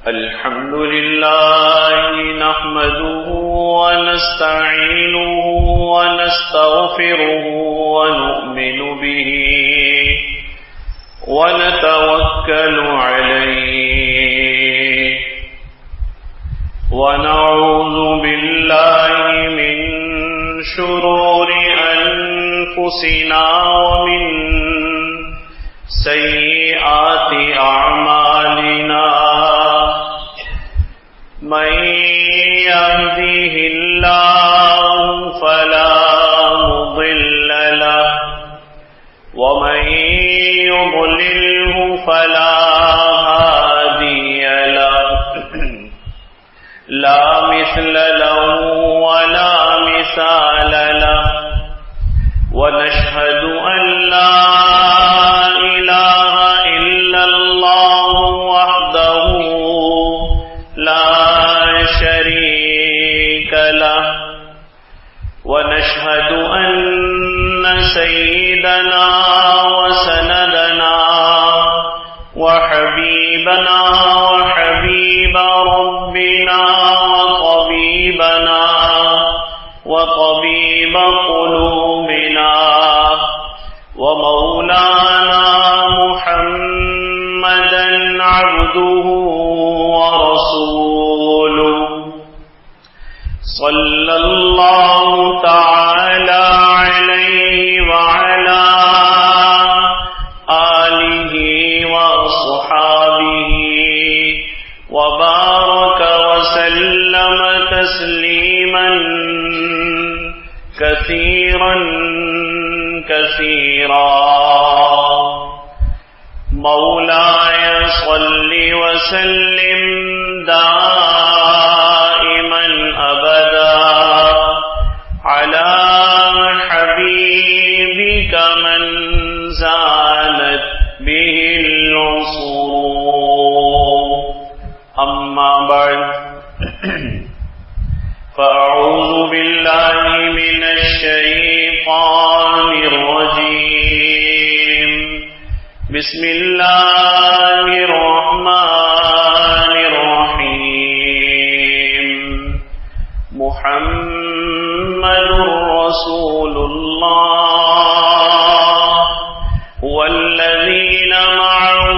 الحمد لله نحمده ونستعينه ونستغفره ونؤمن به ونتوكل عليه ونعوذ بالله من شرور أنفسنا ومن سيئات أعمالنا من يهده الله فلا مضل له ومن يضلله فلا هادي له لا مثل له ولا مثال له ونشهد أن لا إله إلا الله وحده لا شريك له ونشهد أن سيدنا وسندنا وحبيبنا وحبيب ربنا وطبيب قلوبنا ومولانا محمدا عبده ورسوله صلى الله تعالى عليه وعلى آله وأصحابه وبارك وسلم تسليما كثيرا كثيرا مولاي صل وسلم دائما أبدا على حبيبك من زالت به العصور أما بعد فأعوذ بالله من الشيطان الرجيم بسم الله الرحمن الرحيم محمد رسول الله والذين معه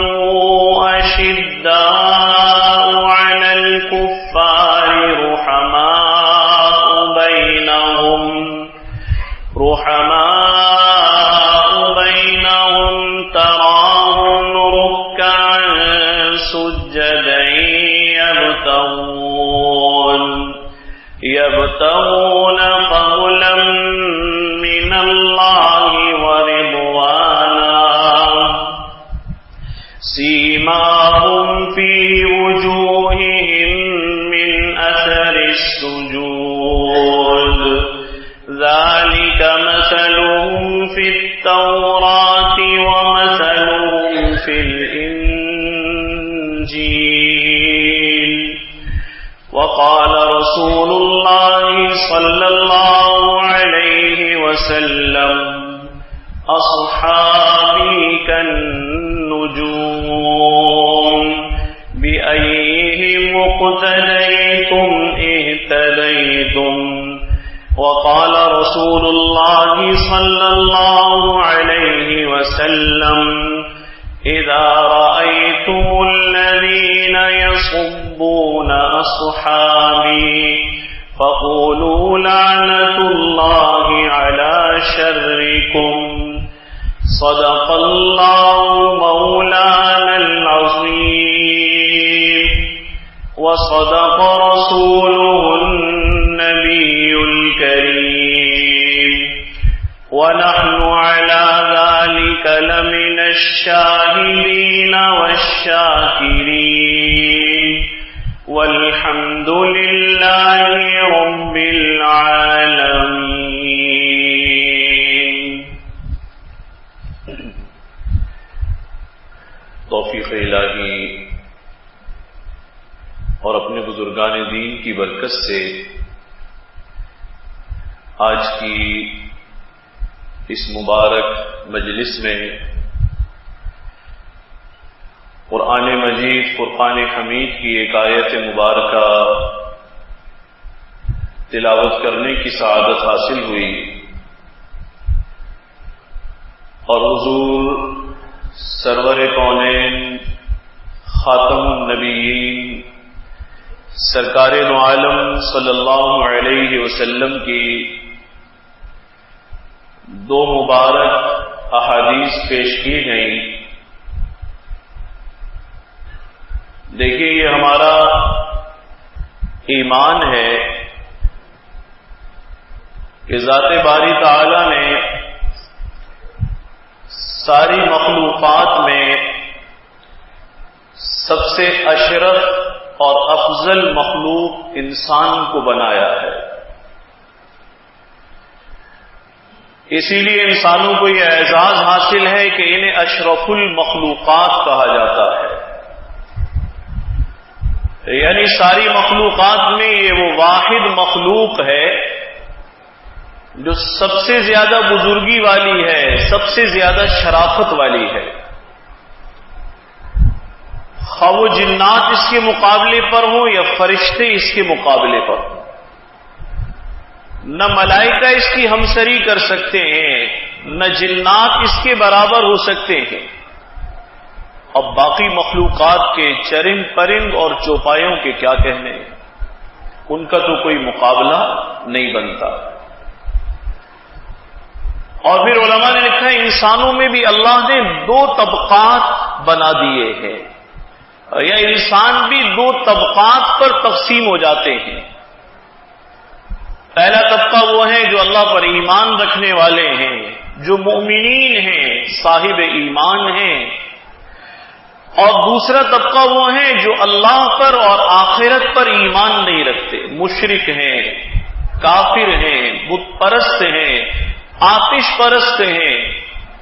أشداء على الكفار رحماء بينهم تراهم ركعا سجدا يبتغون فضلا من الله ورضوانا سيماهم في وجوههم من أثر السجود ذلك مثلهم في التوراة ومثلهم في الإنجيل وقال رسول الله صلى الله عليه وسلم أصحابي كالنجوم بأيهم اقتديتم اهتديتم وقال رسول الله صلى الله عليه وسلم إذا رأيتم الذين يصبون أصحابي فقولوا لعنة الله على شركم صدق الله مولانا العظيم وصدق رسوله النبي الكريم ونحن على ذلك لمن الشاهدين والشاكرين والحمد لله رب العالمين. توفیق الہی اور اپنے بزرگان دین کی برکت سے آج کی اس مبارک مجلس میں قرآن مجید فرقان حمید کی ایک آیت مبارکہ تلاوت کرنے کی سعادت حاصل ہوئی اور حضور سرور کونین خاتم النبیین سرکار دو عالم صلی اللہ علیہ وسلم کی دو مبارک احادیث پیش کی گئیں۔ دیکھیے یہ ہمارا ایمان ہے کہ ذات باری تعالی نے ساری مخلوقات میں سب سے اشرف اور افضل مخلوق انسان کو بنایا ہے۔ اسی لیے انسانوں کو یہ اعزاز حاصل ہے کہ انہیں اشرف المخلوقات کہا جاتا ہے، یعنی ساری مخلوقات میں یہ وہ واحد مخلوق ہے جو سب سے زیادہ بزرگی والی ہے، سب سے زیادہ شرافت والی ہے۔ خواہ وہ جنات اس کے مقابلے پر ہوں یا فرشتے اس کے مقابلے پر ہوں، نہ ملائکہ اس کی ہمسری کر سکتے ہیں، نہ جنات اس کے برابر ہو سکتے ہیں۔ اب باقی مخلوقات کے چرند پرند اور چوپایوں کے کیا کہنے، ان کا تو کوئی مقابلہ نہیں بنتا۔ اور پھر علماء نے لکھا ہے انسانوں میں بھی اللہ نے دو طبقات بنا دیے ہیں، یا انسان بھی دو طبقات پر تقسیم ہو جاتے ہیں۔ پہلا طبقہ وہ ہے جو اللہ پر ایمان رکھنے والے ہیں، جو مومنین ہیں، صاحب ایمان ہیں، اور دوسرا طبقہ وہ ہیں جو اللہ پر اور آخرت پر ایمان نہیں رکھتے، مشرک ہیں، کافر ہیں، بت پرست ہیں، آتش پرست ہیں،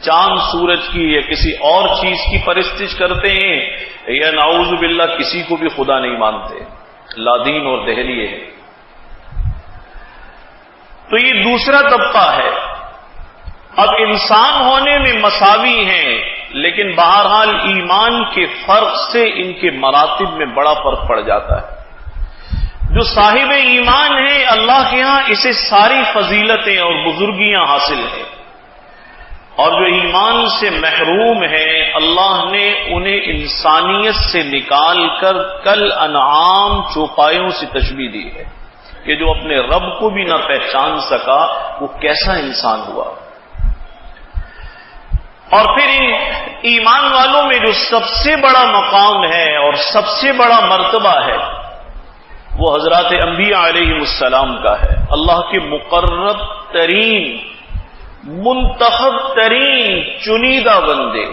چاند سورج کی یا کسی اور چیز کی پرستش کرتے ہیں، یا نعوذ باللہ کسی کو بھی خدا نہیں مانتے، لادین اور دہلیے ہیں۔ تو یہ دوسرا طبقہ ہے۔ اب انسان ہونے میں مساوی ہیں، لیکن بہرحال ایمان کے فرق سے ان کے مراتب میں بڑا فرق پڑ جاتا ہے۔ جو صاحب ایمان ہے اللہ کے ہاں اسے ساری فضیلتیں اور بزرگیاں حاصل ہیں، اور جو ایمان سے محروم ہیں اللہ نے انہیں انسانیت سے نکال کر کل انعام چوپایوں سے تشبیہ دی ہے کہ جو اپنے رب کو بھی نہ پہچان سکا وہ کیسا انسان ہوا۔ اور پھر ان ایمان والوں میں جو سب سے بڑا مقام ہے اور سب سے بڑا مرتبہ ہے وہ حضرات انبیاء علیہ السلام کا ہے، اللہ کے مقرب ترین، منتخب ترین چنیدہ بندے،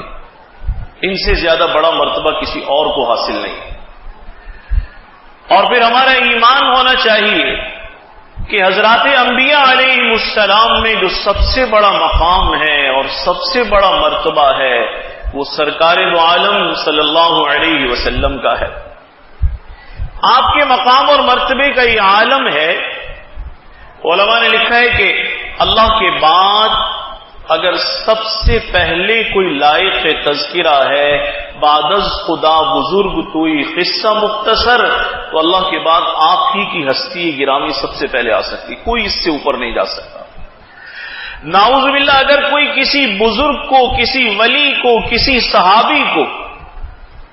ان سے زیادہ بڑا مرتبہ کسی اور کو حاصل نہیں۔ اور پھر ہمارا ایمان ہونا چاہیے کہ حضرات انبیاء علیہ السلام میں جو سب سے بڑا مقام ہے اور سب سے بڑا مرتبہ ہے وہ سرکار دو عالم صلی اللہ علیہ وسلم کا ہے۔ آپ کے مقام اور مرتبے کا یہ عالم ہے۔ علماء نے لکھا ہے کہ اللہ کے بعد اگر سب سے پہلے کوئی لائق تذکرہ ہے بعد از خدا بزرگ توئی قصہ مختصر، تو اللہ کے بعد آپ ہی کی ہستی گرامی سب سے پہلے آ سکتی، کوئی اس سے اوپر نہیں جا سکتا۔ نعوذ باللہ اگر کوئی کسی بزرگ کو، کسی ولی کو، کسی صحابی کو،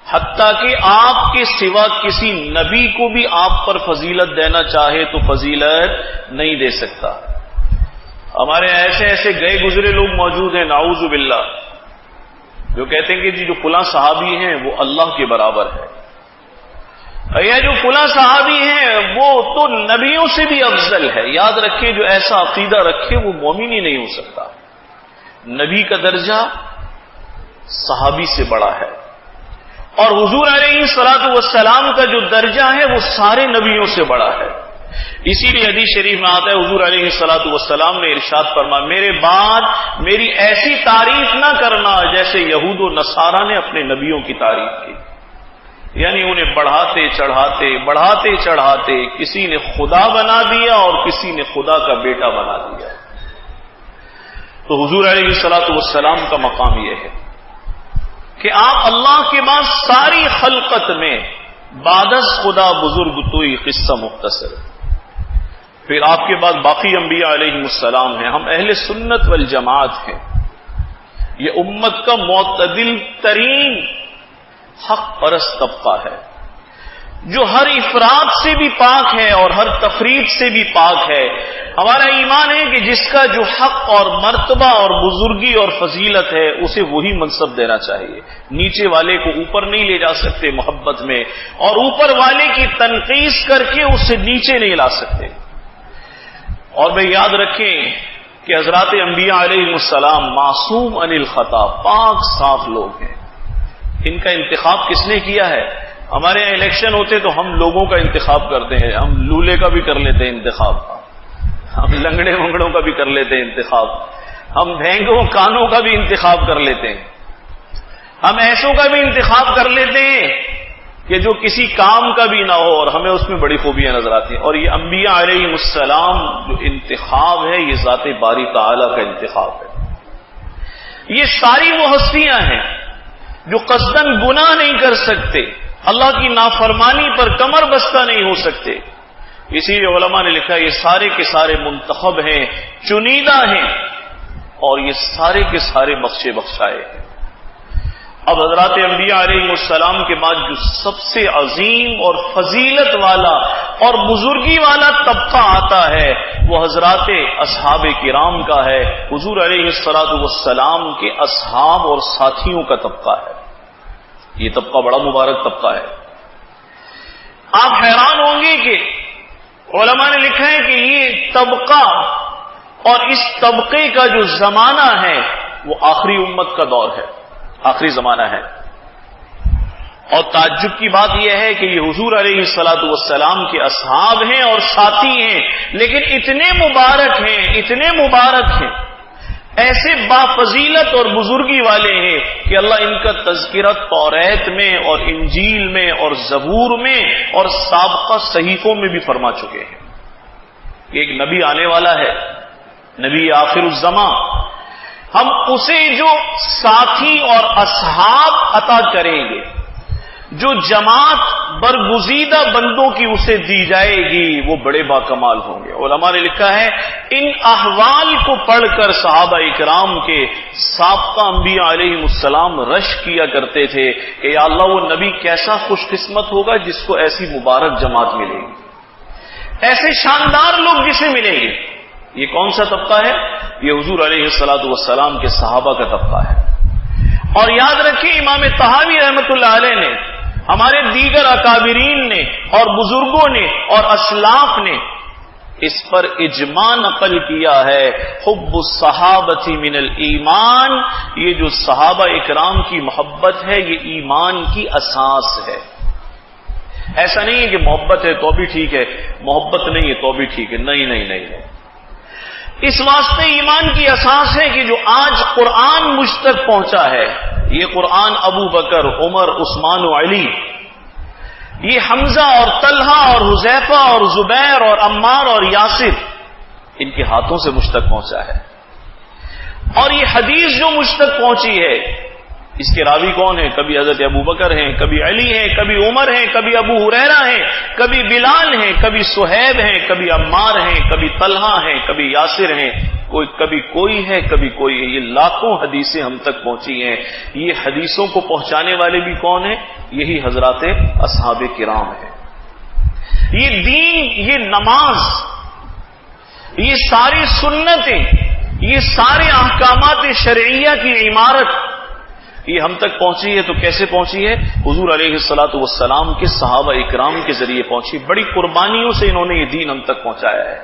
حتیٰ کہ آپ کے سوا کسی نبی کو بھی آپ پر فضیلت دینا چاہے تو فضیلت نہیں دے سکتا۔ ہمارے ایسے ایسے گئے گزرے لوگ موجود ہیں نعوذ باللہ جو کہتے ہیں کہ جی جو فلاں صحابی ہیں وہ اللہ کے برابر ہے، یا جو فلاں صحابی ہیں وہ تو نبیوں سے بھی افضل ہے۔ یاد رکھیں جو ایسا عقیدہ رکھے وہ مومن ہی نہیں ہو سکتا۔ نبی کا درجہ صحابی سے بڑا ہے، اور حضور علیہ الصلوۃ والسلام کا جو درجہ ہے وہ سارے نبیوں سے بڑا ہے۔ اسی لیے حدیث شریف میں آتا ہے حضور علیہ الصلوۃ والسلام نے ارشاد فرمایا میرے بعد میری ایسی تعریف نہ کرنا جیسے یہود و نصارہ نے اپنے نبیوں کی تعریف کی، یعنی انہیں بڑھاتے چڑھاتے کسی نے خدا بنا دیا اور کسی نے خدا کا بیٹا بنا دیا۔ تو حضور علیہ الصلوۃ والسلام کا مقام یہ ہے کہ آپ اللہ کے بعد ساری خلقت میں بعد از خدا بزرگ توئی قصہ مختصر، پھر آپ کے بعد باقی انبیاء علیہ السلام ہیں، ہم اہل سنت والجماعت ہیں، یہ امت کا معتدل ترین حق پرست طبقہ ہے، جو ہر افراط سے بھی پاک ہے اور ہر تفریط سے بھی پاک ہے۔ ہمارا ایمان ہے کہ جس کا جو حق اور مرتبہ اور بزرگی اور فضیلت ہے اسے وہی منصب دینا چاہیے، نیچے والے کو اوپر نہیں لے جا سکتے محبت میں، اور اوپر والے کی تنقیص کر کے اسے نیچے نہیں لا سکتے۔ اور میں یاد رکھیں کہ حضرات انبیاء علیہ السلام معصوم عن الخطا، پاک صاف لوگ ہیں، ان کا انتخاب کس نے کیا ہے؟ ہمارے یہاں الیکشن ہوتے تو ہم لوگوں کا انتخاب کرتے ہیں، ہم لولے کا بھی کر لیتے ہیں انتخاب، ہم لنگڑے منگڑوں کا بھی کر لیتے ہیں انتخاب، ہم بھینگوں کانوں کا بھی انتخاب کر لیتے ہیں، ہم ایسوں کا بھی انتخاب کر لیتے ہیں کہ جو کسی کام کا بھی نہ ہو اور ہمیں اس میں بڑی خوبیاں نظر آتی ہیں۔ اور یہ انبیاء علیہ السلام جو انتخاب ہے یہ ذات باری تعالی کا انتخاب ہے۔ یہ ساری وہ ہستیاں ہیں جو قصداً گناہ نہیں کر سکتے، اللہ کی نافرمانی پر کمر بستہ نہیں ہو سکتے، اسی لیے علماء نے لکھا یہ سارے کے سارے منتخب ہیں، چنیدہ ہیں، اور یہ سارے کے سارے بخشے بخشائے ہیں۔ اب حضرات انبیاء علیہ السلام کے بعد جو سب سے عظیم اور فضیلت والا اور بزرگی والا طبقہ آتا ہے وہ حضرات اصحاب کرام کا ہے، حضور علیہ السلام کے اصحاب اور ساتھیوں کا طبقہ ہے۔ یہ طبقہ بڑا مبارک طبقہ ہے۔ آپ حیران ہوں گے کہ علماء نے لکھا ہے کہ یہ طبقہ اور اس طبقے کا جو زمانہ ہے وہ آخری امت کا دور ہے، آخری زمانہ ہے۔ اور تعجب کی بات یہ ہے کہ یہ حضور علیہ السلام کے اصحاب ہیں اور ساتھی ہیں، لیکن اتنے مبارک ہیں، ایسے بافضیلت اور بزرگی والے ہیں کہ اللہ ان کا تذکرہ توریت میں اور انجیل میں اور زبور میں اور سابقہ صحیفوں میں بھی فرما چکے ہیں کہ ایک نبی آنے والا ہے، نبی آخر الزمان، ہم اسے جو ساتھی اور اصحاب عطا کریں گے، جو جماعت برگزیدہ بندوں کی اسے دی جائے گی، وہ بڑے باکمال ہوں گے۔ علماء نے لکھا ہے ان احوال کو پڑھ کر صحابہ اکرام کے سابقہ انبیاء علیہ السلام رش کیا کرتے تھے کہ یا اللہ وہ نبی کیسا خوش قسمت ہوگا جس کو ایسی مبارک جماعت ملے گی، ایسے شاندار لوگ جسے ملیں گے۔ یہ کون سا طبقہ ہے؟ یہ حضور علیہ السلام کے صحابہ کا طبقہ ہے۔ اور یاد رکھیں امام طحاوی رحمۃ اللہ علیہ نے، ہمارے دیگر اکابرین نے اور بزرگوں نے اور اسلاف نے اس پر اجماع نقل کیا ہے، حب الصحابۃ من الایمان، یہ جو صحابہ اکرام کی محبت ہے یہ ایمان کی اساس ہے۔ ایسا نہیں ہے کہ محبت ہے تو بھی ٹھیک ہے، محبت نہیں ہے تو بھی ٹھیک ہے، نہیں۔ اس واسطے ایمان کی اساس ہے کہ جو آج قرآن مجھ تک پہنچا ہے، یہ قرآن ابو بکر، عمر، عثمان و علی، یہ حمزہ اور طلحہ اور حذیفہ اور زبیر اور عمار اور یاسر، ان کے ہاتھوں سے مجھ تک پہنچا ہے۔ اور یہ حدیث جو مجھ تک پہنچی ہے اس کے راوی کون ہیں؟ کبھی حضرت ابو بکر ہیں، کبھی علی ہیں، کبھی عمر ہیں، کبھی ابو ہریرہ ہیں، کبھی بلال ہیں، کبھی صہیب ہیں، کبھی عمار ہیں، کبھی طلحہ ہیں، کبھی یاسر ہیں، کبھی کوئی ہے، کبھی کوئی ہے۔ یہ لاکھوں حدیثیں ہم تک پہنچی ہیں۔ یہ حدیثوں کو پہنچانے والے بھی کون ہیں؟ یہی حضرات اصحاب کرام ہیں۔ یہ دین، یہ نماز، یہ ساری سنتیں، یہ سارے احکامات شرعیہ کی عمارت یہ ہم تک پہنچی ہے تو کیسے پہنچی ہے؟ حضور علیہ السلام کے صحابہ اکرام کے ذریعے پہنچی، بڑی قربانیوں سے انہوں نے یہ دین ہم تک پہنچایا ہے۔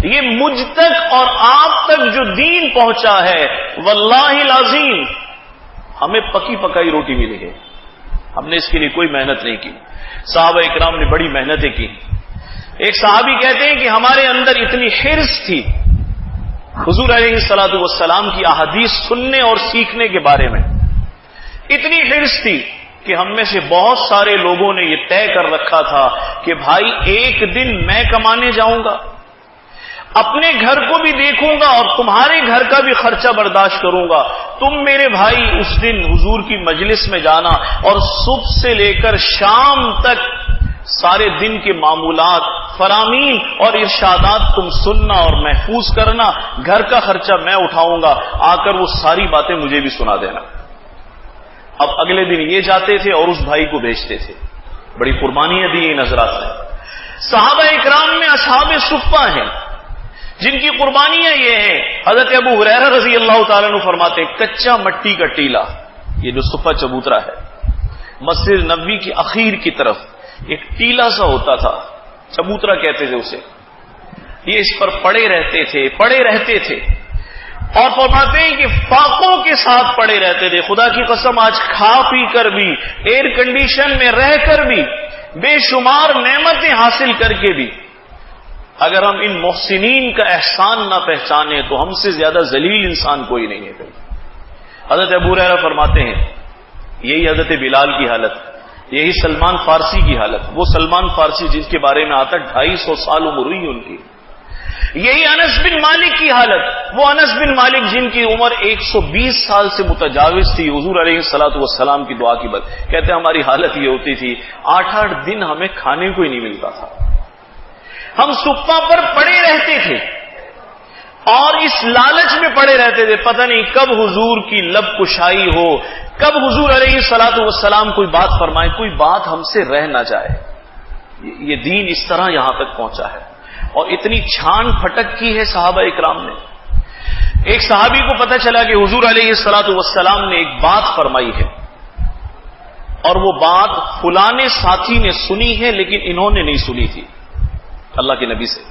یہ مجھ تک اور آپ تک جو دین پہنچا ہے واللہ العظیم ہمیں پکی پکائی روٹی ملی ہے، ہم نے اس کے لیے کوئی محنت نہیں کی، صحابہ اکرام نے بڑی محنتیں کی۔ ایک صحابی کہتے ہیں کہ ہمارے اندر اتنی حرص تھی حضور علیہ السلام کی احادیث سننے اور سیکھنے کے بارے میں، اتنی حرص تھی کہ ہم میں سے بہت سارے لوگوں نے یہ طے کر رکھا تھا کہ بھائی ایک دن میں کمانے جاؤں گا اپنے گھر کو بھی دیکھوں گا اور تمہارے گھر کا بھی خرچہ برداشت کروں گا. تم میرے بھائی اس دن حضور کی مجلس میں جانا اور صبح سے لے کر شام تک سارے دن کے معمولات، فرامین اور ارشادات تم سننا اور محفوظ کرنا. گھر کا خرچہ میں اٹھاؤں گا، آ کر وہ ساری باتیں مجھے بھی سنا دینا. اب اگلے دن یہ جاتے تھے اور اس بھائی کو بھیجتے تھے. بڑی قربانیاں دی ان حضرات نے. صحابہ اکرام میں اصحاب صفہ ہیں جن کی قربانیاں یہ ہیں. حضرت ابو ہریرہ رضی اللہ تعالیٰ عنہ فرماتے ہیں کچا مٹی کا ٹیلا، یہ جو صفہ چبوترا ہے، مسجد نبوی کی اخیر کی طرف ایک ٹیلا سا ہوتا تھا، چبوترا کہتے تھے اسے. یہ اس پر پڑے رہتے تھے اور فرماتے ہیں کہ فاقوں کے ساتھ پڑے رہتے تھے. خدا کی قسم آج کھا پی کر بھی، ایئر کنڈیشن میں رہ کر بھی، بے شمار نعمتیں حاصل کر کے بھی، اگر ہم ان محسنین کا احسان نہ پہچانے تو ہم سے زیادہ ذلیل انسان کوئی نہیں ہے. حضرت ابو ہریرہ فرماتے ہیں یہی حضرت بلال کی حالت، یہی سلمان فارسی کی حالت. وہ سلمان فارسی جس کے بارے میں آتا 250 سال عمر ہوئی ان کی. یہی انس بن مالک کی حالت، وہ انس بن مالک جن کی عمر 120 سال سے متجاوز تھی. حضور علیہ الصلوۃ والسلام کی دعا کی بات کہتے ہیں ہماری حالت یہ ہوتی تھی 8-8 دن ہمیں کھانے کو ہی نہیں ملتا تھا. ہم صفہ پر پڑے رہتے تھے اور اس لالچ میں پڑے رہتے تھے پتہ نہیں کب حضور کی لب کشائی ہو، کب حضور علیہ الصلوۃ والسلام کوئی بات فرمائے، کوئی بات ہم سے رہ نہ جائے. یہ دین اس طرح یہاں تک پہنچا ہے اور اتنی چھان پھٹک کی ہے صحابہ اکرام نے. ایک صحابی کو پتہ چلا کہ حضور علیہ الصلوۃ والسلام نے ایک بات فرمائی ہے اور وہ بات فلاں ساتھی نے سنی ہے لیکن انہوں نے نہیں سنی تھی اللہ کے نبی سے.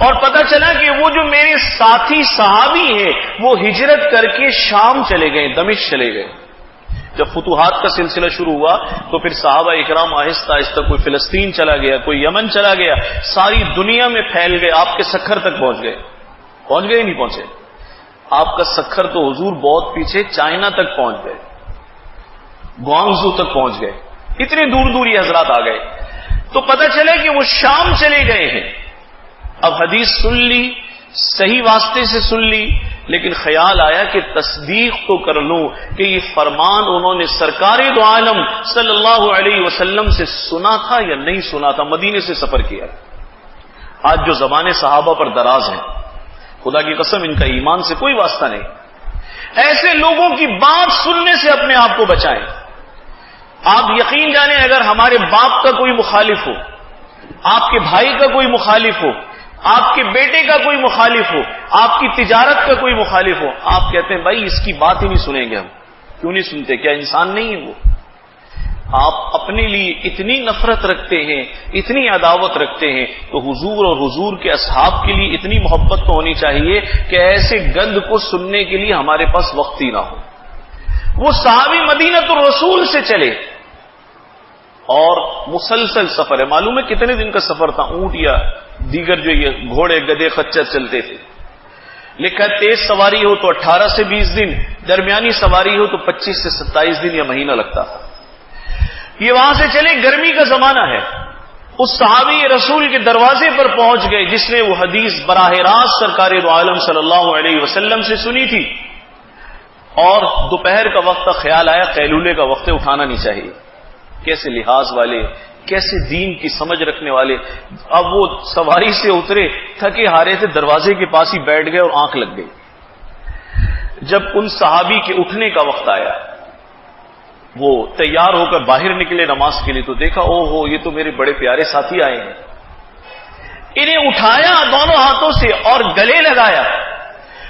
اور پتہ چلا کہ وہ جو میرے ساتھی صحابی ہیں وہ ہجرت کر کے شام چلے گئے، دمشق چلے گئے. جب فتوحات کا سلسلہ شروع ہوا تو پھر صحابہ اکرام آہستہ آہستہ کوئی فلسطین چلا گیا، کوئی یمن چلا گیا، ساری دنیا میں پھیل گئے. آپ کے سکھر تک پہنچ گئے نہیں پہنچے؟ آپ کا سکھر تو حضور بہت پیچھے چائنا تک پہنچ گئے، گوانگزو تک پہنچ گئے. اتنے دور دور یہ حضرات آ گئے. تو پتہ چلے کہ وہ شام چلے گئے ہیں. اب حدیث سن لی، صحیح واسطے سے سن لی، لیکن خیال آیا کہ تصدیق تو کر لوں کہ یہ فرمان انہوں نے سرکار دو عالم صلی اللہ علیہ وسلم سے سنا تھا یا نہیں سنا تھا. مدینے سے سفر کیا. آج جو زمانے صحابہ پر دراز ہیں، خدا کی قسم ان کا ایمان سے کوئی واسطہ نہیں. ایسے لوگوں کی بات سننے سے اپنے آپ کو بچائیں. آپ یقین جانیں اگر ہمارے باپ کا کوئی مخالف ہو، آپ کے بھائی کا کوئی مخالف ہو، آپ کے بیٹے کا کوئی مخالف ہو، آپ کی تجارت کا کوئی مخالف ہو، آپ کہتے ہیں بھائی اس کی بات ہی نہیں سنیں گے. ہم کیوں نہیں سنتے؟ کیا انسان نہیں ہے وہ؟ آپ اپنے لیے اتنی نفرت رکھتے ہیں، اتنی عداوت رکھتے ہیں، تو حضور اور حضور کے اصحاب کے لیے اتنی محبت تو ہونی چاہیے کہ ایسے گند کو سننے کے لیے ہمارے پاس وقت ہی نہ ہو. وہ صحابی مدینہ الرسول سے چلے اور مسلسل سفر ہے. معلوم ہے کتنے دن کا سفر تھا؟ اونٹ یا دیگر جو یہ گھوڑے گدے خچر چلتے تھے. لکھا تیز سواری ہو تو 18 سے 20 دن، درمیانی سواری ہو تو 25 سے 27 دن یا مہینہ لگتا تھا. یہ وہاں سے چلے، گرمی کا زمانہ ہے. اس صحابی رسول کے دروازے پر پہنچ گئے جس نے وہ حدیث براہ راست سرکار دو عالم صلی اللہ علیہ وسلم سے سنی تھی. اور دوپہر کا وقت کا خیال آیا قیلولے کا وقت اٹھانا نہیں چاہیے. کیسے لحاظ والے، کیسے دین کی سمجھ رکھنے والے. اب وہ سواری سے اترے، تھکے ہارے تھے، دروازے کے پاس ہی بیٹھ گئے اور آنکھ لگ گئی. جب ان صحابی کے اٹھنے کا وقت آیا، وہ تیار ہو کر باہر نکلے نماز کے لیے، تو دیکھا او ہو یہ تو میرے بڑے پیارے ساتھی آئے ہیں. انہیں اٹھایا دونوں ہاتھوں سے اور گلے لگایا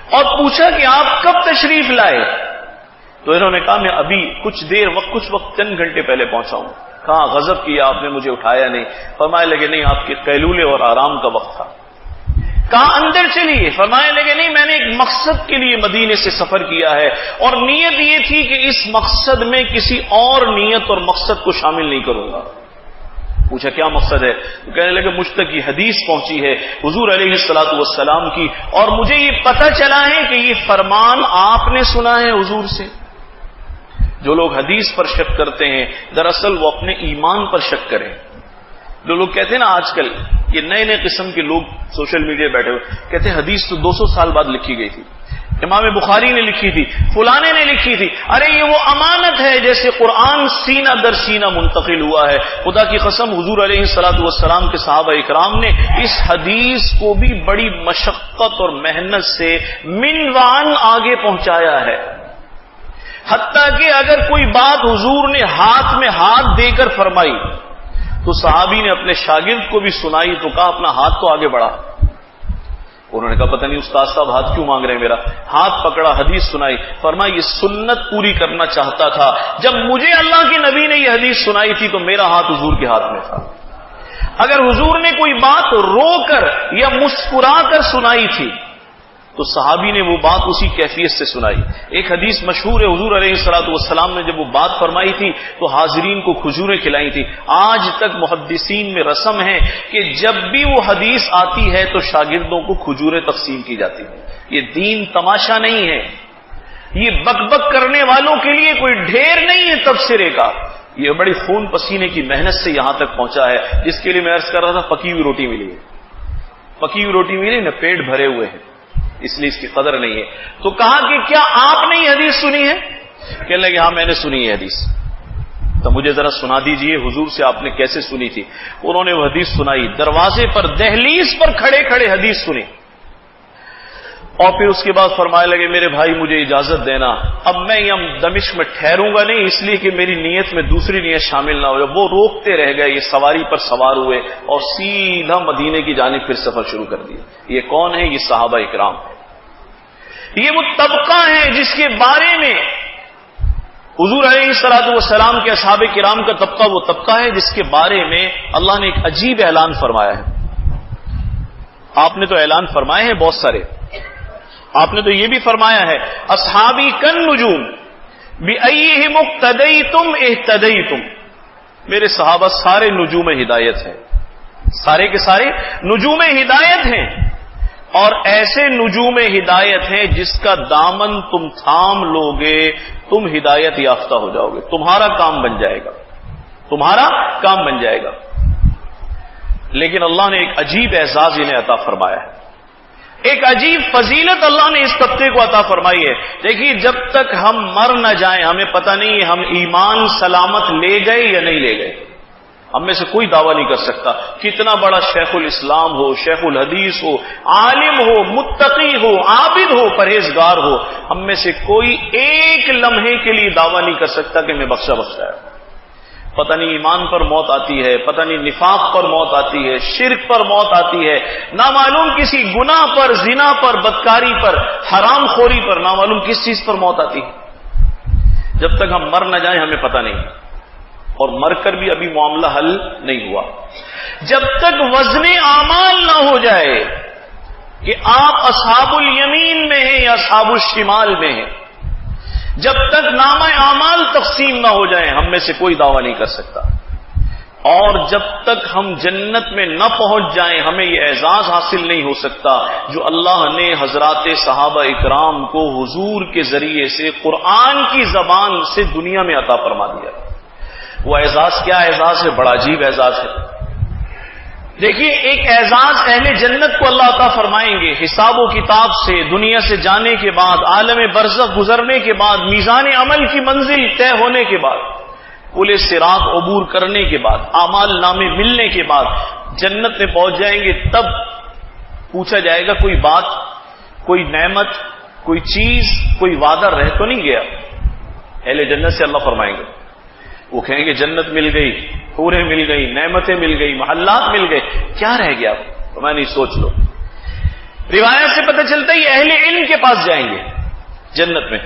اور پوچھا کہ آپ کب تشریف لائے؟ تو انہوں نے کہا میں ابھی کچھ وقت چند گھنٹے پہلے پہنچا ہوں. کہا غضب کیا آپ نے، مجھے اٹھایا نہیں. فرمانے لگے نہیں آپ کے قیلولے اور آرام کا وقت تھا. کہا اندر چلیے. فرمانے لگے نہیں میں نے ایک مقصد کے لیے مدینے سے سفر کیا ہے اور نیت یہ تھی کہ اس مقصد میں کسی اور نیت اور مقصد کو شامل نہیں کروں گا. پوچھا کیا مقصد ہے؟ تو کہنے لگے مجھ تک یہ حدیث پہنچی ہے حضور علیہ الصلوۃ والسلام کی اور مجھے یہ پتہ چلا ہے کہ یہ فرمان آپ نے سنا ہے حضور سے. جو لوگ حدیث پر شک کرتے ہیں دراصل وہ اپنے ایمان پر شک کریں. جو لوگ کہتے ہیں نا آج کل یہ نئے نئے قسم کے لوگ سوشل میڈیا بیٹھے ہوئے کہتے ہیں حدیث تو 200 سال بعد لکھی گئی تھی، امام بخاری نے لکھی تھی، فلانے نے لکھی تھی. ارے یہ وہ امانت ہے جیسے قرآن سینہ در سینہ منتقل ہوا ہے. خدا کی قسم حضور علیہ الصلوۃ والسلام کے صحابہ اکرام نے اس حدیث کو بھی بڑی مشقت اور محنت سے منوان آگے پہنچایا ہے. حتیٰ کہ اگر کوئی بات حضور نے ہاتھ میں ہاتھ دے کر فرمائی تو صحابی نے اپنے شاگرد کو بھی سنائی تو کہا اپنا ہاتھ تو آگے بڑھا. انہوں نے کہا پتہ نہیں استاد صاحب ہاتھ کیوں مانگ رہے ہیں میرا. ہاتھ پکڑا، حدیث سنائی، فرمایا یہ سنت پوری کرنا چاہتا تھا. جب مجھے اللہ کے نبی نے یہ حدیث سنائی تھی تو میرا ہاتھ حضور کے ہاتھ میں تھا. اگر حضور نے کوئی بات رو کر یا مسکرا کر سنائی تھی تو صحابی نے وہ بات اسی کیفیت سے سنائی. ایک حدیث مشہور ہے، حضور علیہ الصلوۃ والسلام نے جب وہ بات فرمائی تھی تو حاضرین کو کھجوریں کھلائی تھی. آج تک محدثین میں رسم ہے کہ جب بھی وہ حدیث آتی ہے تو شاگردوں کو کھجوریں تقسیم کی جاتی ہیں. یہ دین تماشا نہیں ہے، یہ بک بک کرنے والوں کے لیے کوئی ڈھیر نہیں ہے تبصرے کا. یہ بڑی خون پسینے کی محنت سے یہاں تک پہنچا ہے، جس کے لیے میں عرض کر رہا تھا پکی ہوئی روٹی ملی ہے. پکی ہوئی روٹی ملی نا، پیٹ بھرے ہوئے ہیں، اس لیے اس کی قدر نہیں ہے. تو کہا کہ کیا آپ نے یہ حدیث سنی ہے؟ کہنے لگے ہاں میں نے سنی ہے حدیث. تو مجھے ذرا سنا دیجئے حضور سے آپ نے کیسے سنی تھی. انہوں نے وہ حدیث سنائی، دروازے پر دہلیز پر کھڑے کھڑے حدیث سنی اور پھر اس کے بعد فرمانے لگے میرے بھائی مجھے اجازت دینا، اب میں یہاں دمشق میں ٹھہروں گا نہیں، اس لیے کہ میری نیت میں دوسری نیت شامل نہ ہو جائے. وہ روکتے رہ گئے، یہ سواری پر سوار ہوئے اور سیدھا مدینے کی جانب پھر سفر شروع کر دیا. یہ کون ہے؟ یہ صحابہ اکرام. یہ وہ طبقہ ہے جس کے بارے میں حضور علیہ الصلوۃ والسلام کے اصحاب کرام کا طبقہ وہ طبقہ ہے جس کے بارے میں اللہ نے ایک عجیب اعلان فرمایا ہے. آپ نے تو اعلان فرمائے ہیں بہت سارے. آپ نے تو یہ بھی فرمایا ہے اصحابی کن نجوم بأیہم اقتدیتم اہتدیتم. میرے صحابہ سارے نجوم ہدایت ہیں، سارے کے سارے نجوم ہدایت ہیں، اور ایسے نجوم ہدایت ہیں جس کا دامن تم تھام لوگے تم ہدایت یافتہ ہو جاؤ گے. تمہارا کام بن جائے گا، تمہارا کام بن جائے گا. لیکن اللہ نے ایک عجیب اعزاز انہیں عطا فرمایا ہے، ایک عجیب فضیلت اللہ نے اس طبقے کو عطا فرمائی ہے. دیکھیے جب تک ہم مر نہ جائیں ہمیں پتہ نہیں ہم ایمان سلامت لے گئے یا نہیں لے گئے. ہم میں سے کوئی دعویٰ نہیں کر سکتا، کتنا بڑا شیخ الاسلام ہو، شیخ الحدیث ہو، عالم ہو، متقی ہو، عابد ہو، پرہیزگار ہو، ہم میں سے کوئی ایک لمحے کے لیے دعویٰ نہیں کر سکتا کہ میں بخشا ہے. پتہ نہیں ایمان پر موت آتی ہے، پتہ نہیں نفاق پر موت آتی ہے، شرک پر موت آتی ہے، نامعلوم کسی گناہ پر، زنا پر، بدکاری پر، حرام خوری پر، نامعلوم کس چیز پر موت آتی ہے. جب تک ہم مر نہ جائیں ہمیں پتہ نہیں، اور مر کر بھی ابھی معاملہ حل نہیں ہوا. جب تک وزن اعمال نہ ہو جائے کہ آپ اصحاب الیمین میں ہیں یا اصحاب الشمال میں ہیں، جب تک نامہ اعمال تقسیم نہ ہو جائیں ہم میں سے کوئی دعویٰ نہیں کر سکتا. اور جب تک ہم جنت میں نہ پہنچ جائیں ہمیں یہ اعزاز حاصل نہیں ہو سکتا جو اللہ نے حضرات صحابہ اکرام کو حضور کے ذریعے سے قرآن کی زبان سے دنیا میں عطا فرما دیا. وہ اعزاز کیا اعزاز ہے؟ بڑا عجیب اعزاز ہے. دیکھیے ایک اعزاز اہل جنت کو اللہ عطا فرمائیں گے حساب و کتاب سے، دنیا سے جانے کے بعد، عالم برزخ گزرنے کے بعد، میزان عمل کی منزل طے ہونے کے بعد، پل صراط عبور کرنے کے بعد، اعمال نامے ملنے کے بعد جنت میں پہنچ جائیں گے. تب پوچھا جائے گا کوئی بات، کوئی نعمت، کوئی چیز، کوئی وعدہ رہ تو نہیں گیا؟ اہل جنت سے اللہ فرمائیں گے، وہ کہیں گے جنت مل گئی، حوریں مل گئی، نعمتیں مل گئی، محلات مل گئے، کیا رہ گیا؟ تو میں نہیں، سوچ لو. روایت سے پتہ چلتا ہے یہ اہل علم کے پاس جائیں گے جنت میں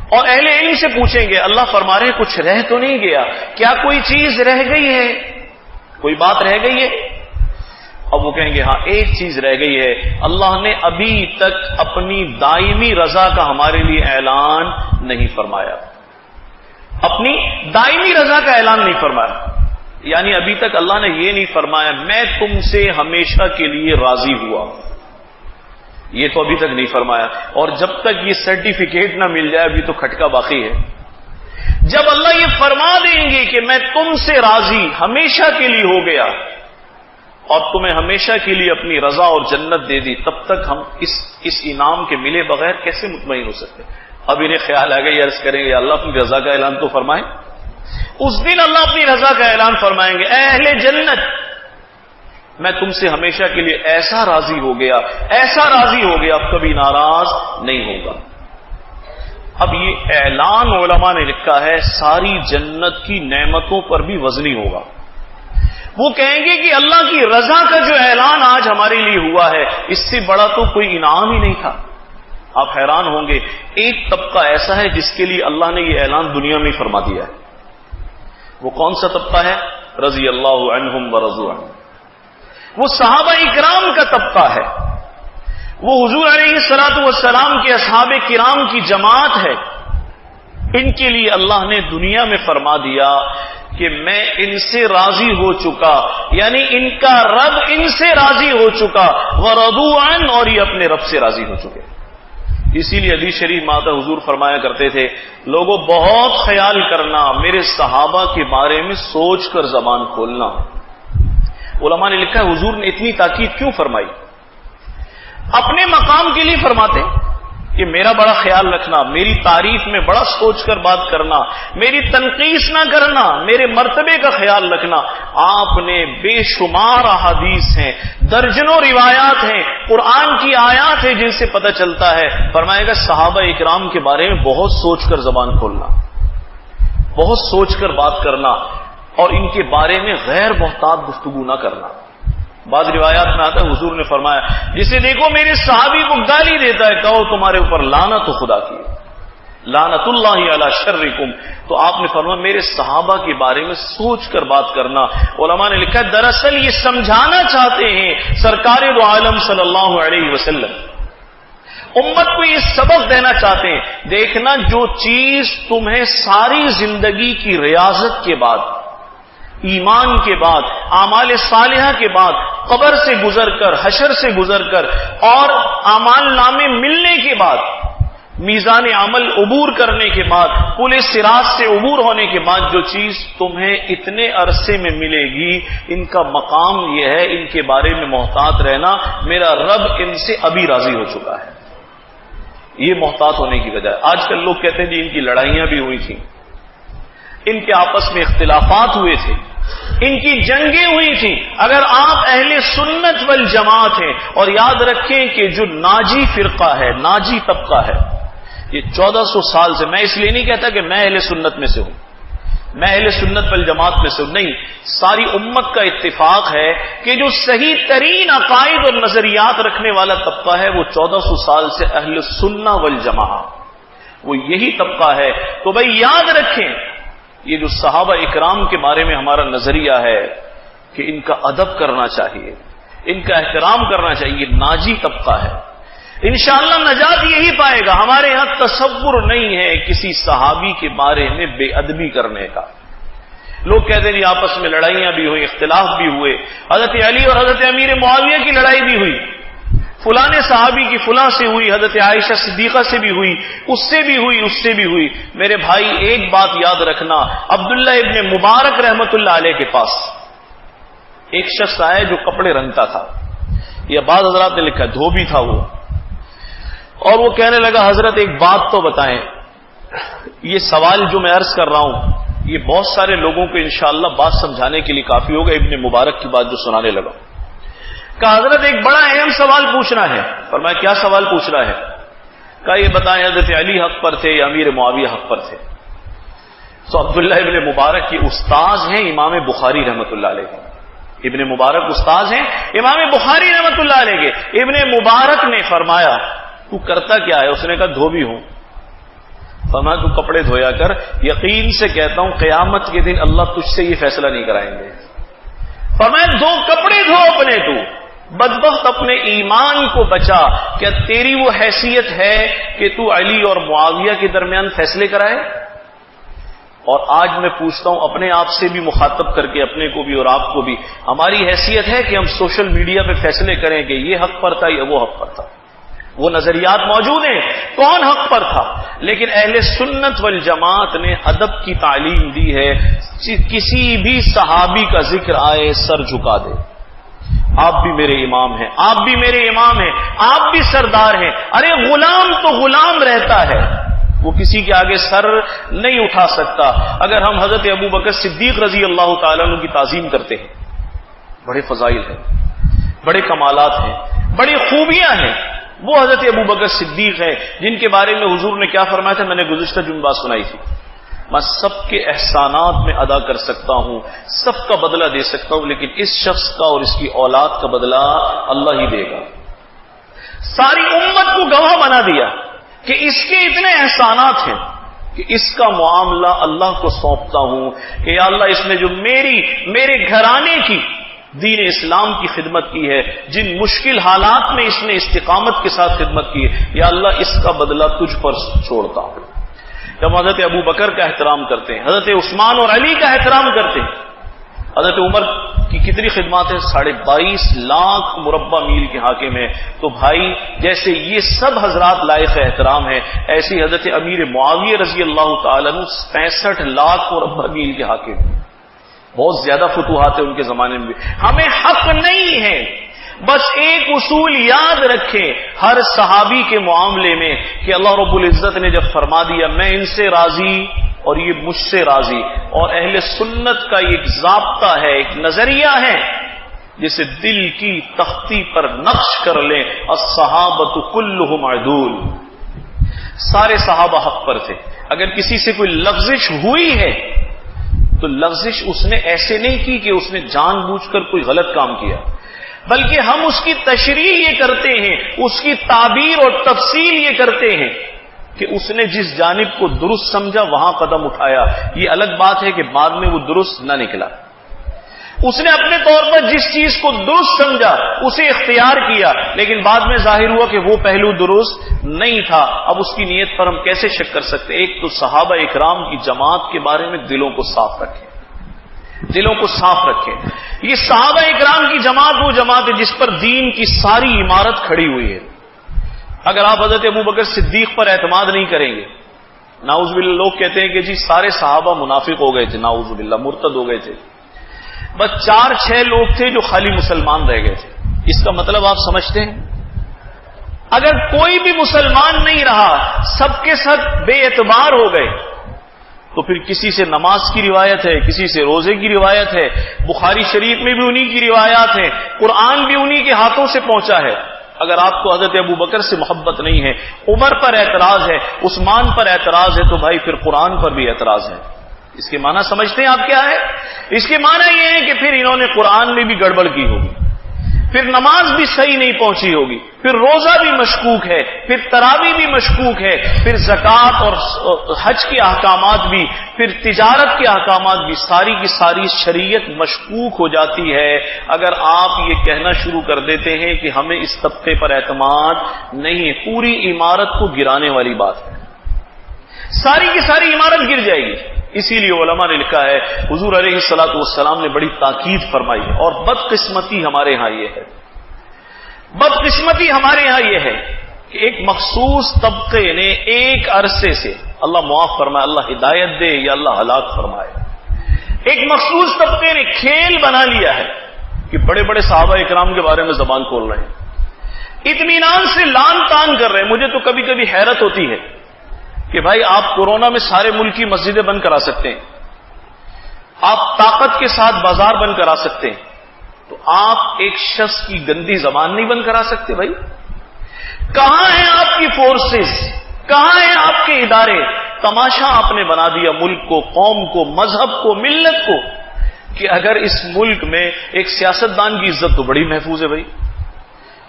اور اہل علم سے پوچھیں گے اللہ فرما رہے ہیں کچھ رہ تو نہیں گیا، کیا کوئی چیز رہ گئی ہے، کوئی بات رہ گئی ہے؟ اب وہ کہیں گے ہاں ایک چیز رہ گئی ہے، اللہ نے ابھی تک اپنی دائمی رضا کا ہمارے لیے اعلان نہیں فرمایا. اپنی دائمی رضا کا اعلان نہیں فرمایا، یعنی ابھی تک اللہ نے یہ نہیں فرمایا میں تم سے ہمیشہ کے لیے راضی ہوا، یہ تو ابھی تک نہیں فرمایا. اور جب تک یہ سرٹیفکیٹ نہ مل جائے ابھی تو کھٹکا باقی ہے. جب اللہ یہ فرما دیں گے کہ میں تم سے راضی ہمیشہ کے لیے ہو گیا اور تمہیں ہمیشہ کے لیے اپنی رضا اور جنت دے دی، تب تک ہم اس انعام کے ملے بغیر کیسے مطمئن ہو سکتے؟ اب انہیں خیال آ گیا، عرض کریں گے اللہ اپنی رضا کا اعلان تو فرمائیں۔ اس دن اللہ اپنی رضا کا اعلان فرمائیں گے، اے اہل جنت میں تم سے ہمیشہ کے لیے ایسا راضی ہو گیا، ایسا راضی ہو گیا، اب کبھی ناراض نہیں ہوگا۔ اب یہ اعلان علماء نے لکھا ہے ساری جنت کی نعمتوں پر بھی وزنی ہوگا۔ وہ کہیں گے کہ اللہ کی رضا کا جو اعلان آج ہمارے لیے ہوا ہے، اس سے بڑا تو کوئی انعام ہی نہیں تھا۔ آپ حیران ہوں گے، ایک طبقہ ایسا ہے جس کے لیے اللہ نے یہ اعلان دنیا میں فرما دیا ہے۔ وہ کون سا طبقہ ہے؟ رضی اللہ عنہم ورضوا عنہ، وہ صحابہ اکرام کا طبقہ ہے، وہ حضور علیہ الصلوۃ والسلام کے اصحاب کرام کی جماعت ہے۔ ان کے لیے اللہ نے دنیا میں فرما دیا کہ میں ان سے راضی ہو چکا، یعنی ان کا رب ان سے راضی ہو چکا، ورضوا عنہ، اور یہ اپنے رب سے راضی ہو چکے۔ اسی لیے حدیث شریف میں آتا حضور فرمایا کرتے تھے، لوگوں بہت خیال کرنا، میرے صحابہ کے بارے میں سوچ کر زبان کھولنا۔ علماء نے لکھا ہے حضور نے اتنی تاکید کیوں فرمائی؟ اپنے مقام کے لیے فرماتے کہ میرا بڑا خیال رکھنا، میری تعریف میں بڑا سوچ کر بات کرنا، میری تنقیس نہ کرنا، میرے مرتبے کا خیال رکھنا۔ آپ نے بے شمار احادیث ہیں، درجنوں روایات ہیں، قرآن کی آیات ہیں جن سے پتہ چلتا ہے، فرمائے گا صحابہ اکرام کے بارے میں بہت سوچ کر زبان کھولنا، بہت سوچ کر بات کرنا، اور ان کے بارے میں غیر محتاط گفتگو نہ کرنا۔ بعض روایات میں آتا ہے حضور نے فرمایا جسے دیکھو میرے صحابی کو گالی دیتا ہے، کہو تمہارے اوپر لعنت ہو خدا کی، لعنت اللہ علی شرکم۔ تو آپ نے فرمایا میرے صحابہ کے بارے میں سوچ کر بات کرنا۔ علماء نے لکھا ہے دراصل یہ سمجھانا چاہتے ہیں سرکار دو عالم صلی اللہ علیہ وسلم، امت کو یہ سبق دینا چاہتے ہیں، دیکھنا جو چیز تمہیں ساری زندگی کی ریاضت کے بعد، ایمان کے بعد، اعمال صالحہ کے بعد، قبر سے گزر کر، حشر سے گزر کر، اور اعمال نامے ملنے کے بعد، میزان عمل عبور کرنے کے بعد، پل صراط سے عبور ہونے کے بعد جو چیز تمہیں اتنے عرصے میں ملے گی، ان کا مقام یہ ہے، ان کے بارے میں محتاط رہنا، میرا رب ان سے ابھی راضی ہو چکا ہے۔ یہ محتاط ہونے کی وجہ ہے۔ آج کل لوگ کہتے ہیں جی ان کی لڑائیاں بھی ہوئی تھیں، ان کے آپس میں اختلافات ہوئے تھے، ان کی جنگیں ہوئی تھیں۔ اگر آپ اہل سنت والجماعت ہیں، اور یاد رکھیں کہ جو ناجی فرقہ ہے، ناجی طبقہ ہے، یہ 1400 سال سے، میں اس لیے نہیں کہتا کہ میں اہل سنت میں سے ہوں، میں اہل سنت والجماعت میں سے ہوں، نہیں، ساری امت کا اتفاق ہے کہ جو صحیح ترین عقائد اور نظریات رکھنے والا طبقہ ہے وہ 1400 سال سے اہل سنہ والجماعت، وہ یہی طبقہ ہے۔ تو بھائی یاد رکھیں یہ جو صحابہ اکرام کے بارے میں ہمارا نظریہ ہے کہ ان کا ادب کرنا چاہیے، ان کا احترام کرنا چاہیے، یہ ناجی طبقہ ہے، انشاءاللہ نجات یہی پائے گا۔ ہمارے یہاں تصور نہیں ہے کسی صحابی کے بارے میں بے ادبی کرنے کا۔ لوگ کہتے ہیں آپس میں لڑائیاں بھی ہوئی، اختلاف بھی ہوئے، حضرت علی اور حضرت امیر معاویہ کی لڑائی بھی ہوئی، فلاں صحابی کی فلاں سے ہوئی، حضرت عائشہ صدیقہ سے بھی ہوئی، اس سے بھی ہوئی، اس سے بھی ہوئی۔ میرے بھائی ایک بات یاد رکھنا، عبداللہ ابن مبارک رحمت اللہ علیہ کے پاس ایک شخص آیا جو کپڑے رنگتا تھا، یا بعض حضرات نے لکھا دھوبی تھا وہ، اور وہ کہنے لگا حضرت ایک بات تو بتائیں، یہ سوال جو میں عرض کر رہا ہوں یہ بہت سارے لوگوں کو انشاءاللہ بات سمجھانے کے لیے کافی ہوگا، ابن مبارک کی بات جو سنانے لگا۔ کہا حضرت ایک بڑا اہم سوال پوچھنا ہے۔ فرمایا کیا سوال پوچھنا ہے؟ کہا یہ بتائیں حضرت علی حق پر تھے یا امیر معاویہ حق پر تھے؟ تو عبداللہ ابن مبارک کے استاذ ہیں امام بخاری رحمت اللہ علیہ کے، ابن مبارک استاذ ہیں امام بخاری رحمت اللہ علیہ کے۔ ابن مبارک نے فرمایا تو کرتا کیا ہے؟ اس نے کہا دھوبی ہوں۔ فرمایا تو کپڑے دھویا کر، یقین سے کہتا ہوں قیامت کے دن اللہ تجھ سے یہ فیصلہ نہیں کرائیں گے۔ فرمایا دو کپڑے دھو اپنے، تو بدبخت اپنے ایمان کو بچا، کیا تیری وہ حیثیت ہے کہ تو علی اور معاویہ کے درمیان فیصلے کرائے؟ اور آج میں پوچھتا ہوں اپنے آپ سے بھی مخاطب کر کے، اپنے کو بھی اور آپ کو بھی، ہماری حیثیت ہے کہ ہم سوشل میڈیا پہ فیصلے کریں کہ یہ حق پر تھا یا وہ حق پر تھا؟ وہ نظریات موجود ہیں کون حق پر تھا، لیکن اہل سنت والجماعت نے ادب کی تعلیم دی ہے، کسی بھی صحابی کا ذکر آئے سر جھکا دے، آپ بھی میرے امام ہیں، آپ بھی میرے امام ہیں، آپ بھی سردار ہیں۔ ارے غلام تو غلام رہتا ہے، وہ کسی کے آگے سر نہیں اٹھا سکتا۔ اگر ہم حضرت ابوبکر صدیق رضی اللہ تعالیٰ عنہ کی تعظیم کرتے ہیں، بڑے فضائل ہیں، بڑے کمالات ہیں، بڑی خوبیاں ہیں۔ وہ حضرت ابوبکر صدیق ہیں جن کے بارے میں حضور نے کیا فرمایا تھا، میں نے گزشتہ جمعہ سنائی تھی، میں سب کے احسانات میں ادا کر سکتا ہوں، سب کا بدلہ دے سکتا ہوں، لیکن اس شخص کا اور اس کی اولاد کا بدلہ اللہ ہی دے گا۔ ساری امت کو گواہ بنا دیا کہ اس کے اتنے احسانات ہیں کہ اس کا معاملہ اللہ کو سونپتا ہوں کہ یا اللہ اس نے جو میرے گھرانے کی دین اسلام کی خدمت کی ہے، جن مشکل حالات میں اس نے استقامت کے ساتھ خدمت کی ہے، یا اللہ اس کا بدلہ تجھ پر چھوڑتا ہوں۔ جب حضرت ابو بکر کا احترام کرتے ہیں، حضرت عثمان اور علی کا احترام کرتے ہیں، حضرت عمر کی کتنی خدمات ہیں، 22.5 لاکھ مربع میل کے حاکم ہیں، تو بھائی جیسے یہ سب حضرات لائق احترام ہیں، ایسی حضرت امیر معاویہ رضی اللہ تعالیٰ عنہ 65 لاکھ مربع میل کے حاکم ہیں، بہت زیادہ فتوحات ہیں ان کے زمانے میں بھی۔ ہمیں حق نہیں ہے، بس ایک اصول یاد رکھیں ہر صحابی کے معاملے میں کہ اللہ رب العزت نے جب فرما دیا میں ان سے راضی اور یہ مجھ سے راضی، اور اہل سنت کا ایک ضابطہ ہے، ایک نظریہ ہے جسے دل کی تختی پر نقش کر لیں، الصحابۃ کلھم عدول، سارے صحابہ حق پر تھے۔ اگر کسی سے کوئی لغزش ہوئی ہے تو لغزش اس نے ایسے نہیں کی کہ اس نے جان بوجھ کر کوئی غلط کام کیا، بلکہ ہم اس کی تشریح یہ کرتے ہیں، اس کی تعبیر اور تفصیل یہ کرتے ہیں کہ اس نے جس جانب کو درست سمجھا وہاں قدم اٹھایا۔ یہ الگ بات ہے کہ بعد میں وہ درست نہ نکلا، اس نے اپنے طور پر جس چیز کو درست سمجھا اسے اختیار کیا، لیکن بعد میں ظاہر ہوا کہ وہ پہلو درست نہیں تھا۔ اب اس کی نیت پر ہم کیسے شک کر سکتے؟ ایک تو صحابہ اکرام کی جماعت کے بارے میں دلوں کو صاف رکھیں، دلوں کو صاف رکھیں۔ یہ صحابہ اکرام کی جماعت وہ جماعت ہے جس پر دین کی ساری عمارت کھڑی ہوئی ہے۔ اگر آپ حضرت ابوبکر صدیق پر اعتماد نہیں کریں گے، نعوذ باللہ لوگ کہتے ہیں کہ جی سارے صحابہ منافق ہو گئے تھے، نعوذ باللہ مرتد ہو گئے تھے، بس 4-6 لوگ تھے جو خالی مسلمان رہ گئے تھے۔ اس کا مطلب آپ سمجھتے ہیں؟ اگر کوئی بھی مسلمان نہیں رہا، سب کے سب بے اعتبار ہو گئے، تو پھر کسی سے نماز کی روایت ہے، کسی سے روزے کی روایت ہے، بخاری شریف میں بھی انہی کی روایات ہیں، قرآن بھی انہی کے ہاتھوں سے پہنچا ہے۔ اگر آپ کو حضرت ابوبکر سے محبت نہیں ہے، عمر پر اعتراض ہے، عثمان پر اعتراض ہے، تو بھائی پھر قرآن پر بھی اعتراض ہے۔ اس کے معنی سمجھتے ہیں آپ کیا ہے؟ اس کے معنی یہ ہے کہ پھر انہوں نے قرآن میں بھی گڑبڑ کی ہوگی، پھر نماز بھی صحیح نہیں پہنچی ہوگی، پھر روزہ بھی مشکوک ہے، پھر تراویح بھی مشکوک ہے، پھر زکوٰۃ اور حج کے احکامات بھی، پھر تجارت کے احکامات بھی، ساری کی ساری شریعت مشکوک ہو جاتی ہے اگر آپ یہ کہنا شروع کر دیتے ہیں کہ ہمیں اس طبقے پر اعتماد نہیں ہے۔ پوری عمارت کو گرانے والی بات ہے، ساری کی ساری عمارت گر جائے گی۔ اسی لیے علماء نے لکھا ہے، حضور علیہ الصلوۃ والسلام نے بڑی تاکید فرمائی ہے، اور بدقسمتی ہمارے ہاں یہ ہے، بدقسمتی ہمارے ہاں یہ ہے کہ ایک مخصوص طبقے نے ایک عرصے سے، اللہ معاف فرمائے، اللہ ہدایت دے یا اللہ ہلاک فرمائے، ایک مخصوص طبقے نے کھیل بنا لیا ہے کہ بڑے بڑے صحابہ اکرام کے بارے میں زبان کھول رہے ہیں، اطمینان سے لان تان کر رہے ہیں۔ مجھے تو کبھی کبھی حیرت ہوتی ہے کہ بھائی آپ کورونا میں سارے ملک کی مسجدیں بند کرا سکتے ہیں، آپ طاقت کے ساتھ بازار بند کرا سکتے ہیں، تو آپ ایک شخص کی گندی زبان نہیں بند کرا سکتے؟ بھائی کہاں ہیں آپ کی فورسز، کہاں ہیں آپ کے ادارے؟ تماشا آپ نے بنا دیا ملک کو، قوم کو، مذہب کو، ملت کو، کہ اگر اس ملک میں ایک سیاستدان کی عزت تو بڑی محفوظ ہے۔ بھائی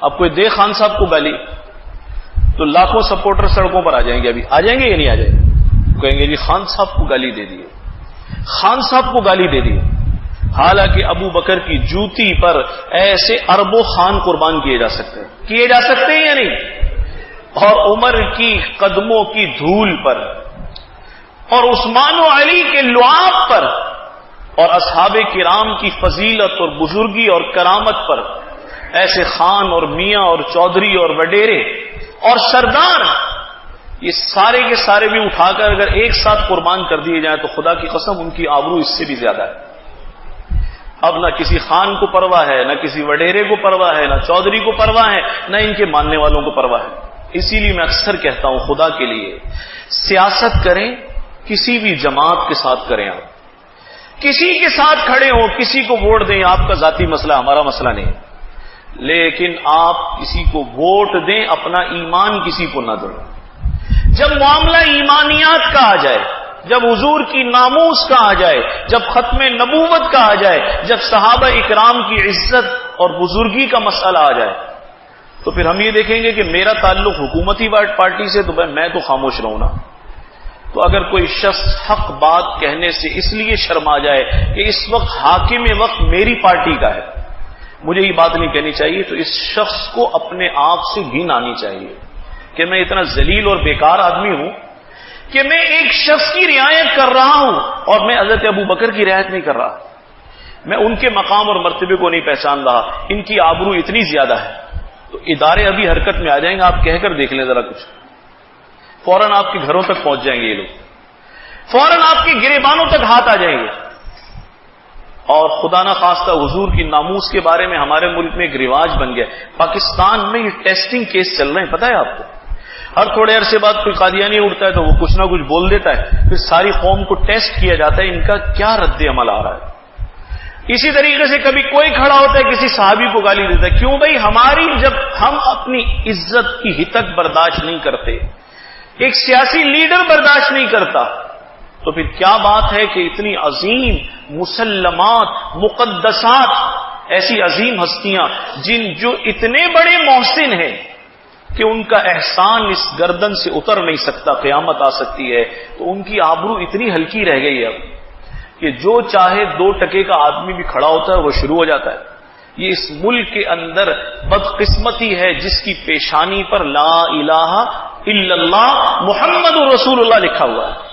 اب کوئی دے خان صاحب کو گالی تو لاکھوں سپورٹر سڑکوں پر آ جائیں گے، ابھی آ جائیں گے یا نہیں آ جائیں گے؟ کہیں گے جی خان صاحب کو گالی دے دیے، خان صاحب کو گالی دے دیے، حالانکہ ابو بکر کی جوتی پر ایسے اربوں خان قربان کیے جا سکتے ہیں یا نہیں؟ اور عمر کی قدموں کی دھول پر، اور عثمان و علی کے لعاب پر، اور اصحاب کرام کی فضیلت اور بزرگی اور کرامت پر ایسے خان اور میاں اور چودھری اور وڈیرے اور سردار، یہ سارے کے سارے بھی اٹھا کر اگر ایک ساتھ قربان کر دیے جائیں تو خدا کی قسم ان کی آبرو اس سے بھی زیادہ ہے۔ اب نہ کسی خان کو پرواہ ہے، نہ کسی وڈیرے کو پرواہ ہے، نہ چودھری کو پرواہ ہے، نہ ان کے ماننے والوں کو پرواہ ہے۔ اسی لیے میں اکثر کہتا ہوں، خدا کے لیے سیاست کریں، کسی بھی جماعت کے ساتھ کریں، آپ کسی کے ساتھ کھڑے ہوں، کسی کو ووٹ دیں، آپ کا ذاتی مسئلہ، ہمارا مسئلہ نہیں، لیکن آپ کسی کو ووٹ دیں، اپنا ایمان کسی کو نہ دیں۔ جب معاملہ ایمانیات کا آ جائے، جب حضور کی ناموس کا آ جائے، جب ختم نبوت کا آ جائے، جب صحابہ اکرام کی عزت اور بزرگی کا مسئلہ آ جائے، تو پھر ہم یہ دیکھیں گے کہ میرا تعلق حکومتی پارٹی سے، تو میں تو خاموش رہوں نا۔ تو اگر کوئی شخص حق بات کہنے سے اس لیے شرما جائے کہ اس وقت حاکم وقت میری پارٹی کا ہے، مجھے یہ بات نہیں کہنی چاہیے، تو اس شخص کو اپنے آپ سے گھن آنی چاہیے کہ میں اتنا ذلیل اور بیکار آدمی ہوں کہ میں ایک شخص کی رعایت کر رہا ہوں اور میں حضرت ابو بکر کی رعایت نہیں کر رہا، میں ان کے مقام اور مرتبے کو نہیں پہچان رہا، ان کی آبرو اتنی زیادہ ہے۔ تو ادارے ابھی حرکت میں آ جائیں گے، آپ کہہ کر دیکھ لیں ذرا کچھ، فوراً آپ کے گھروں تک پہنچ جائیں گے یہ لوگ، فوراً آپ کے گریبانوں تک ہاتھ آ جائیں گے۔ اور خدا نہ خواستہ حضور کی ناموس کے بارے میں ہمارے ملک میں ایک رواج بن گیا، پاکستان میں یہ ٹیسٹنگ کیس چل رہے ہیں، پتہ ہے آپ کو؟ ہر تھوڑے عرصے بعد کوئی قادیانی اٹھتا ہے تو وہ کچھ نہ کچھ بول دیتا ہے، پھر ساری قوم کو ٹیسٹ کیا جاتا ہے ان کا کیا رد عمل آ رہا ہے۔ اسی طریقے سے کبھی کوئی کھڑا ہوتا ہے کسی صحابی کو گالی دیتا ہے، کیوں بھائی؟ ہماری جب ہم اپنی عزت کی ہتک برداشت نہیں کرتے، ایک سیاسی لیڈر برداشت نہیں کرتا، تو پھر کیا بات ہے کہ اتنی عظیم مسلمات، مقدسات، ایسی عظیم ہستیاں جو اتنے بڑے محسن ہیں کہ ان کا احسان اس گردن سے اتر نہیں سکتا، قیامت آ سکتی ہے، تو ان کی آبرو اتنی ہلکی رہ گئی ہے اب کہ جو چاہے 2 ٹکے کا آدمی بھی کھڑا ہوتا ہے وہ شروع ہو جاتا ہے۔ یہ اس ملک کے اندر بدقسمتی ہے جس کی پیشانی پر لا الہ الا اللہ محمد رسول اللہ لکھا ہوا ہے۔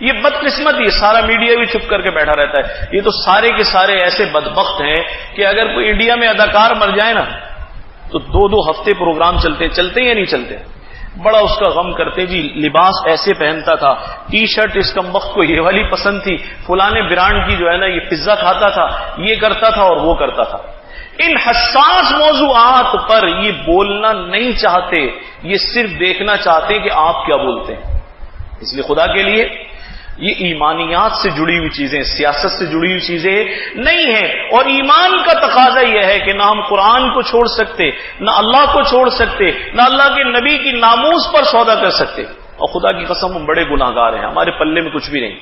یہ بدقسمتی، سارا میڈیا بھی چپ کر کے بیٹھا رہتا ہے۔ یہ تو سارے کے سارے ایسے بدبخت ہیں کہ اگر کوئی انڈیا میں اداکار مر جائے نا تو 2 ہفتے پروگرام چلتے یا نہیں چلتے، بڑا اس کا غم کرتے، جی لباس ایسے پہنتا تھا، ٹی شرٹ اس کم وقت کو یہ والی پسند تھی، فلانے برانڈ کی جو ہے نا یہ پزا کھاتا تھا، یہ کرتا تھا اور وہ کرتا تھا۔ ان حساس موضوعات پر یہ بولنا نہیں چاہتے، یہ صرف دیکھنا چاہتے کہ آپ کیا بولتے ہیں۔ اس لیے خدا کے لیے یہ ایمانیات سے جڑی ہوئی چیزیں، سیاست سے جڑی ہوئی چیزیں نہیں ہیں، اور ایمان کا تقاضا یہ ہے کہ نہ ہم قرآن کو چھوڑ سکتے، نہ اللہ کو چھوڑ سکتے، نہ اللہ کے نبی کی ناموس پر سودا کر سکتے۔ اور خدا کی قسم ہم بڑے گناہگار ہیں، ہمارے پلے میں کچھ بھی نہیں،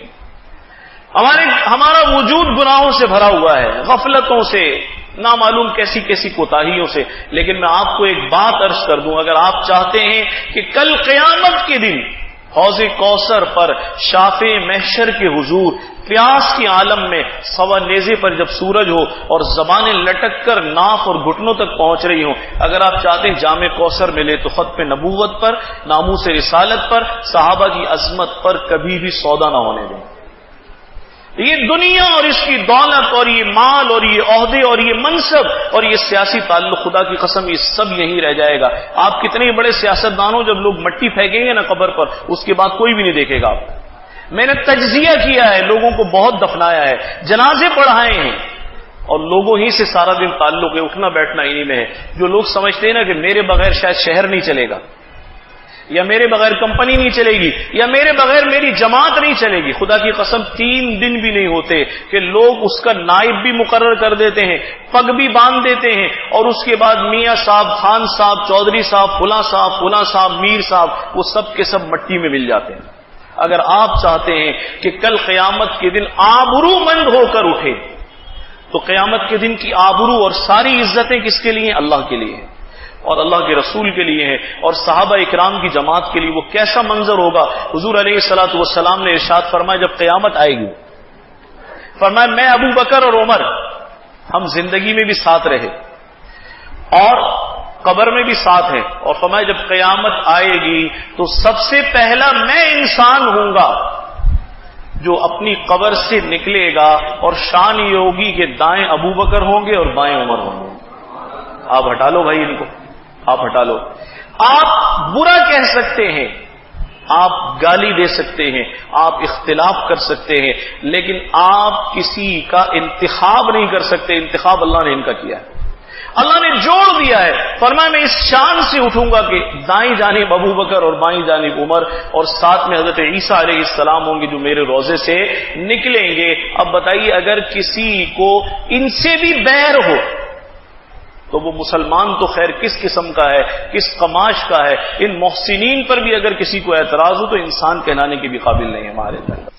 ہمارا وجود گناہوں سے بھرا ہوا ہے، غفلتوں سے، نامعلوم کیسی کیسی کوتاہیوں سے۔ لیکن میں آپ کو ایک بات عرض کر دوں، اگر آپ چاہتے ہیں کہ کل قیامت کے دن حوض کوثر پر شافع محشر کے حضور پیاس کے عالم میں سوا نیزے پر جب سورج ہو اور زبانیں لٹک کر ناف اور گھٹنوں تک پہنچ رہی ہوں، اگر آپ چاہتے ہیں جامع کوثر ملے تو ختم نبوت پر، ناموس رسالت پر، صحابہ کی عظمت پر کبھی بھی سودا نہ ہونے دیں۔ یہ دنیا اور اس کی دولت اور یہ مال اور یہ عہدے اور یہ منصب اور یہ سیاسی تعلق، خدا کی قسم یہ سب یہیں رہ جائے گا۔ آپ کتنے بڑے سیاستدان ہو، جب لوگ مٹی پھینکیں گے نا قبر پر، اس کے بعد کوئی بھی نہیں دیکھے گا آپ۔ میں نے تجزیہ کیا ہے، لوگوں کو بہت دفنایا ہے، جنازے پڑھائے ہیں، اور لوگوں ہی سے سارا دن تعلق ہے، اٹھنا بیٹھنا انہی میں ہے۔ جو لوگ سمجھتے ہیں نا کہ میرے بغیر شاید شہر نہیں چلے گا، یا میرے بغیر کمپنی نہیں چلے گی، یا میرے بغیر میری جماعت نہیں چلے گی، خدا کی قسم 3 دن بھی نہیں ہوتے کہ لوگ اس کا نائب بھی مقرر کر دیتے ہیں، پگ بھی باندھ دیتے ہیں، اور اس کے بعد میاں صاحب، خان صاحب، چودھری صاحب، فلاں صاحب، میر صاحب، وہ سب کے سب مٹی میں مل جاتے ہیں۔ اگر آپ چاہتے ہیں کہ کل قیامت کے دن آبرو مند ہو کر اٹھے، تو قیامت کے دن کی آبرو اور ساری عزتیں کس کے لیے؟ اللہ کے لیے ہیں، اور اللہ کے رسول کے لیے ہیں، اور صحابہ اکرام کی جماعت کے لیے۔ وہ کیسا منظر ہوگا؟ حضور علیہ الصلوۃ والسلام نے ارشاد فرمایا جب قیامت آئے گی، فرمایا میں ابو بکر اور عمر ہم زندگی میں بھی ساتھ رہے اور قبر میں بھی ساتھ ہیں، اور فرمایا جب قیامت آئے گی تو سب سے پہلا میں انسان ہوں گا جو اپنی قبر سے نکلے گا، اور شان یہ ہوگی کہ دائیں ابو بکر ہوں گے اور بائیں عمر ہوں گے۔ آپ ہٹا لو بھائی ان کو، آپ ہٹا لو۔ آپ برا کہہ سکتے ہیں آپ گالی دے سکتے ہیں، آپ اختلاف کر سکتے ہیں، لیکن آپ کسی کا انتخاب نہیں کر سکتے۔ انتخاب اللہ نے ان کا کیا ہے، اللہ نے جوڑ دیا ہے۔ فرمایا میں اس شان سے اٹھوں گا کہ دائیں جانب ابو بکر اور بائیں جانب عمر، اور ساتھ میں حضرت عیسیٰ علیہ السلام ہوں گے جو میرے روزے سے نکلیں گے۔ اب بتائیے اگر کسی کو ان سے بھی بیر ہو تو وہ مسلمان تو خیر کس قسم کا ہے، کس قماش کا ہے، ان محسنین پر بھی اگر کسی کو اعتراض ہو تو انسان کہلانے کے بھی قابل نہیں ہے ہمارے اندر۔